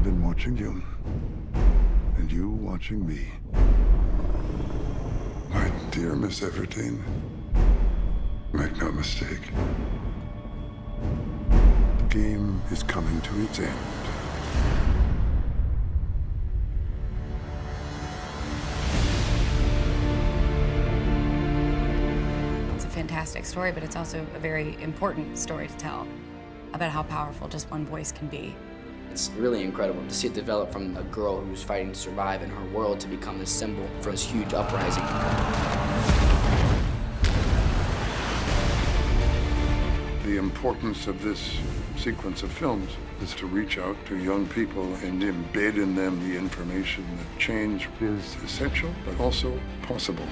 been watching you, and you watching me. My dear Miss Everdeen, make no mistake. The game is coming to its end. It's a fantastic story, but it's also a very important story to tell about how powerful just one voice can be. It's really incredible to see it develop from a girl who's fighting to survive in her world to become this symbol for this huge uprising. The importance of this sequence of films is to reach out to young people and embed in them the information that change is essential, but also possible.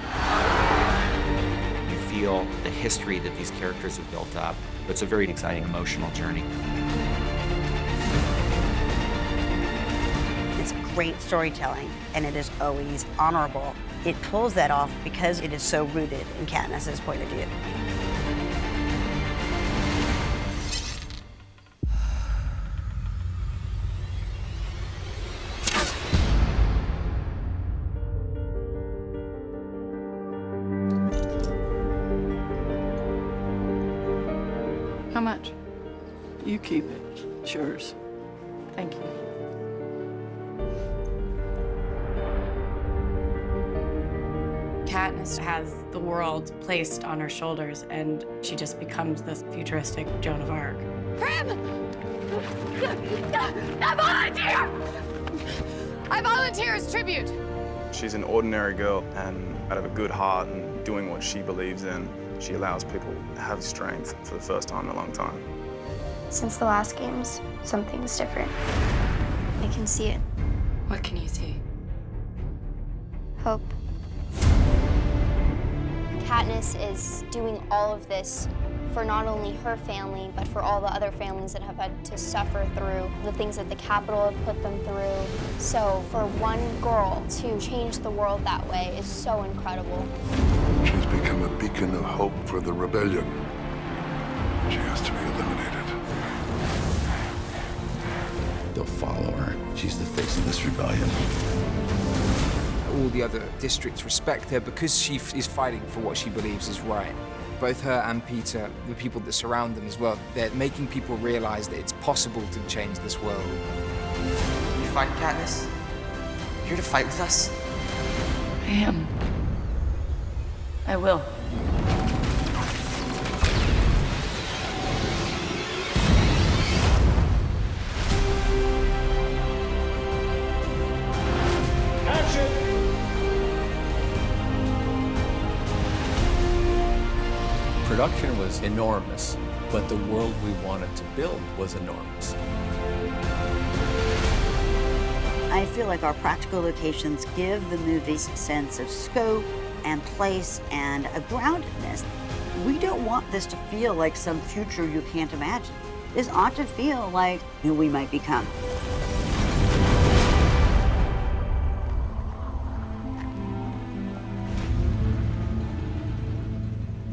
You feel the history that these characters have built up. It's a very exciting, emotional journey. It's great storytelling, and it is always honorable. It pulls that off because it is so rooted in Katniss's point of view. How much? You keep it. It's yours. Thank you. Katniss has the world placed on her shoulders, and she just becomes this futuristic Joan of Arc. Prim! I volunteer! I volunteer as tribute. She's an ordinary girl, and out of a good heart and doing what she believes in, she allows people to have strength for the first time in a long time. Since the last games, something's different. I can see it. What can you see? Hope. Katniss is doing all of this for not only her family, but for all the other families that have had to suffer through the things that the Capitol have put them through. So for one girl to change the world that way is so incredible. She's become a beacon of hope for the rebellion. She has to be eliminated. They'll follow her. She's the face of this rebellion. All the other districts respect her because she is fighting for what she believes is right. Both her and Peter, the people that surround them as well, they're making people realize that it's possible to change this world. You fight, Katniss? You here to fight with us? I am. I will. Production was enormous, but the world we wanted to build was enormous. I feel like our practical locations give the movies a sense of scope and place and a groundedness. We don't want this to feel like some future you can't imagine. This ought to feel like who we might become.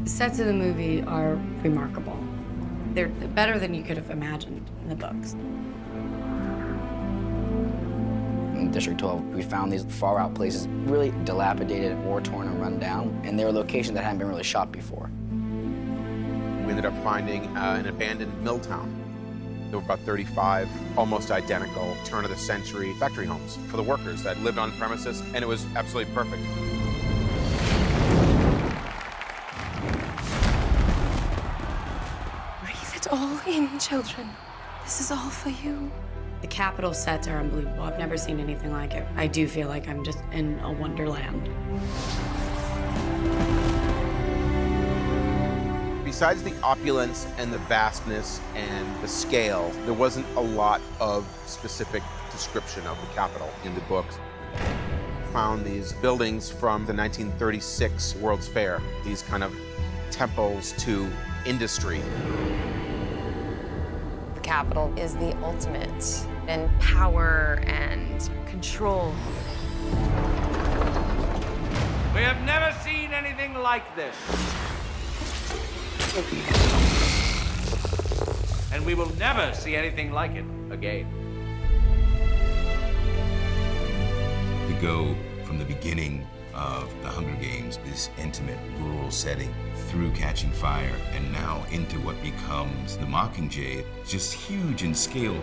The sets of the movie are remarkable. They're better than you could have imagined in the books. In District 12, we found these far-out places, really dilapidated, war-torn, and run down, and they were locations that hadn't been really shot before. We ended up finding an abandoned mill town. There were about 35 almost identical turn-of-the-century factory homes for the workers that lived on premises, and it was absolutely perfect. Breathe it all in, children. This is all for you. The Capitol sets are unbelievable. I've never seen anything like it. I do feel like I'm just in a wonderland. Besides the opulence and the vastness and the scale, there wasn't a lot of specific description of the Capitol in the books. Found these buildings from the 1936 World's Fair, these kind of temples to industry. The Capitol is the ultimate in power and control. We have never seen anything like this. And we will never see anything like it again. go from the beginning of The Hunger Games, this intimate rural setting, through Catching Fire, and now into what becomes The Mockingjay, just huge in scale.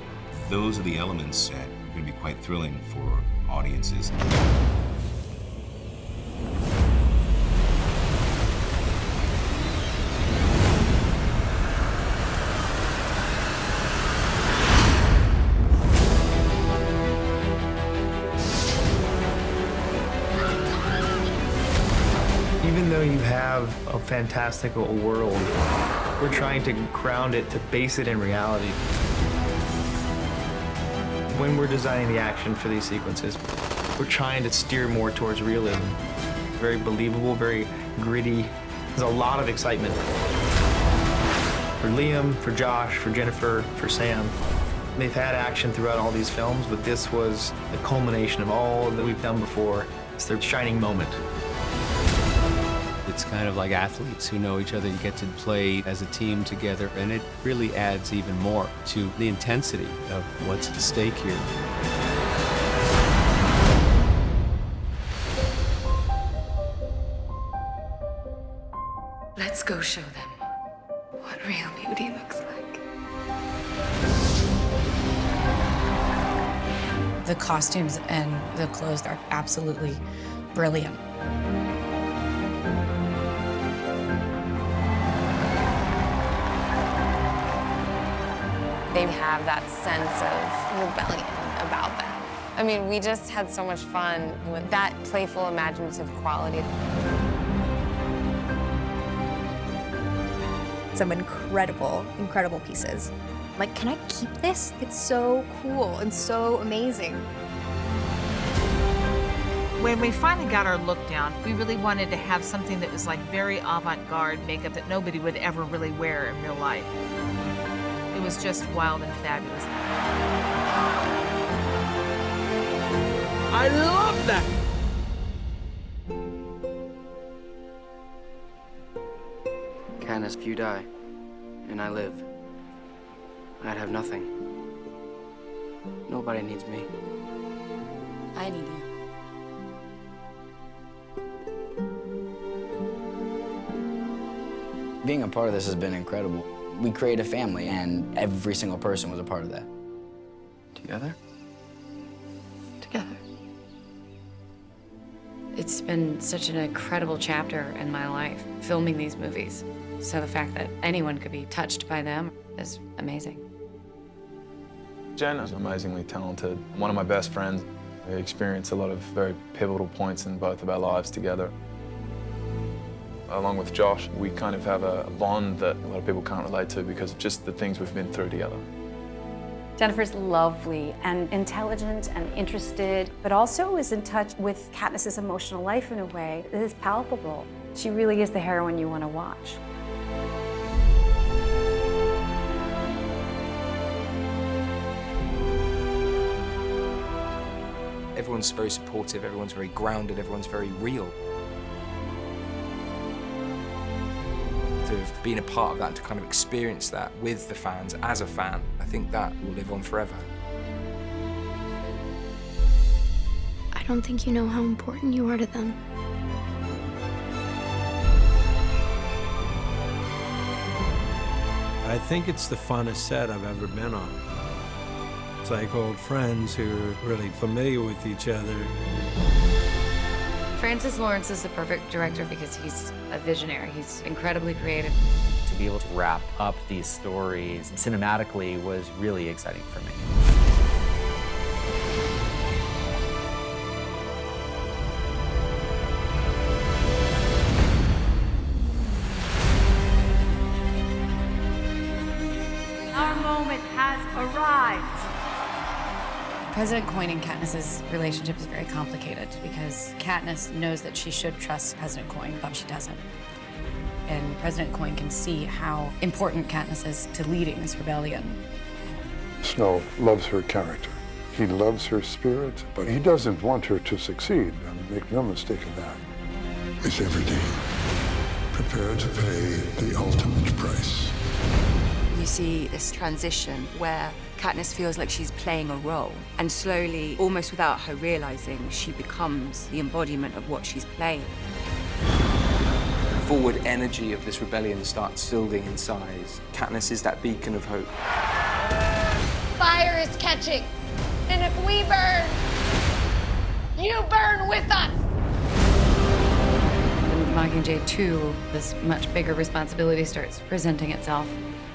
Those are the elements that are going to be quite thrilling for audiences. Even though you have a fantastical world, we're trying to ground it, to base it in reality. When we're designing the action for these sequences, we're trying to steer more towards realism. Very believable, very gritty. There's a lot of excitement. For Liam, for Josh, for Jennifer, for Sam. They've had action throughout all these films, but this was the culmination of all that we've done before. It's their shining moment. It's kind of like athletes who know each other. You get to play as a team together, and it really adds even more to the intensity of what's at stake here. Let's go show them what real beauty looks like. The costumes and the clothes are absolutely brilliant. They have that sense of rebellion about them. I mean, we just had so much fun with that playful, imaginative quality. Some incredible, incredible pieces. Like, can I keep this? It's so cool and so amazing. When we finally got our look down, we really wanted to have something that was like very avant-garde makeup that nobody would ever really wear in real life. It was just wild and fabulous. I love that! Katniss, if you die, and I live, I'd have nothing. Nobody needs me. I need you. Being a part of this has been incredible. We created a family, and every single person was a part of that. Together? Together. It's been such an incredible chapter in my life, filming these movies. So the fact that anyone could be touched by them is amazing. Jen is amazingly talented, one of my best friends. We experienced a lot of very pivotal points in both of our lives together. Along with Josh, we kind of have a bond that a lot of people can't relate to because of just the things we've been through together. Jennifer's lovely and intelligent and interested, but also is in touch with Katniss's emotional life in a way that is palpable. She really is the heroine you want to watch. Everyone's very supportive, everyone's very grounded, everyone's very real. To have been a part of that, to kind of experience that with the fans as a fan, I think that will live on forever. I don't think you know how important you are to them. I think it's the funnest set I've ever been on. It's like old friends who are really familiar with each other. Francis Lawrence is the perfect director because he's a visionary. He's incredibly creative. To be able to wrap up these stories cinematically was really exciting for me. Our moment has arrived. President Coin and Katniss's relationship is very complicated because Katniss knows that she should trust President Coin, but she doesn't. And President Coin can see how important Katniss is to leading this rebellion. Snow loves her character. He loves her spirit, but he doesn't want her to succeed. And make no mistake of that. Miss Everdeen, prepare to pay the ultimate price. You see this transition where Katniss feels like she's playing a role, and slowly, almost without her realizing, she becomes the embodiment of what she's playing. The forward energy of this rebellion starts building in size. Katniss is that beacon of hope. Fire is catching, and if we burn, you burn with us. In Mockingjay 2, this much bigger responsibility starts presenting itself.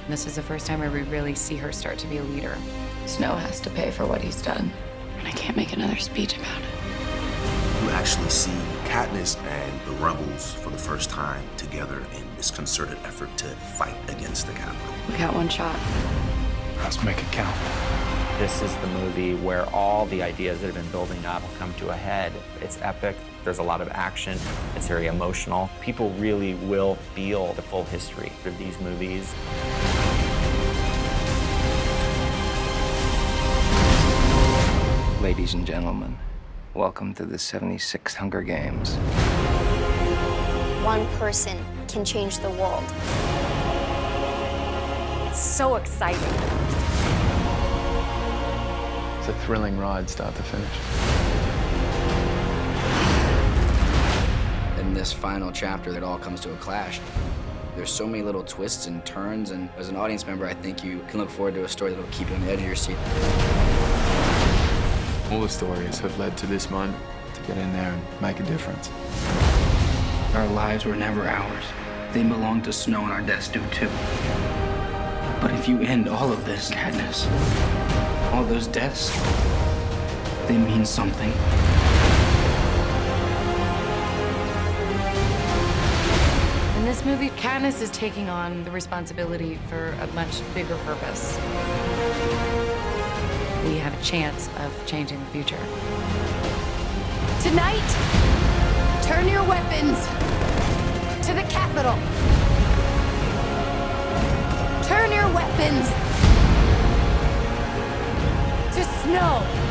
And this is the first time where we really see her start to be a leader. Snow has to pay for what he's done, and I can't make another speech about it. You actually see Katniss and the rebels for the first time together in this concerted effort to fight against the Capitol. We got one shot. Let's make it count. This is the movie where all the ideas that have been building up come to a head. It's epic. There's a lot of action. It's very emotional. People really will feel the full history of these movies. Ladies and gentlemen, welcome to the 76th Hunger Games. One person can change the world. It's so exciting. It's a thrilling ride, start to finish. In this final chapter, it all comes to a clash. There's so many little twists and turns, and as an audience member, I think you can look forward to a story that'll keep you on the edge of your seat. All the stories have led to this moment, to get in there and make a difference. Our lives were never ours. They belong to Snow, and our deaths do too. But if you end all of this, Katniss, all those deaths, they mean something. In this movie, Katniss is taking on the responsibility for a much bigger purpose. We have a chance of changing the future. Tonight, turn your weapons to the Capitol. Turn your weapons to Snow.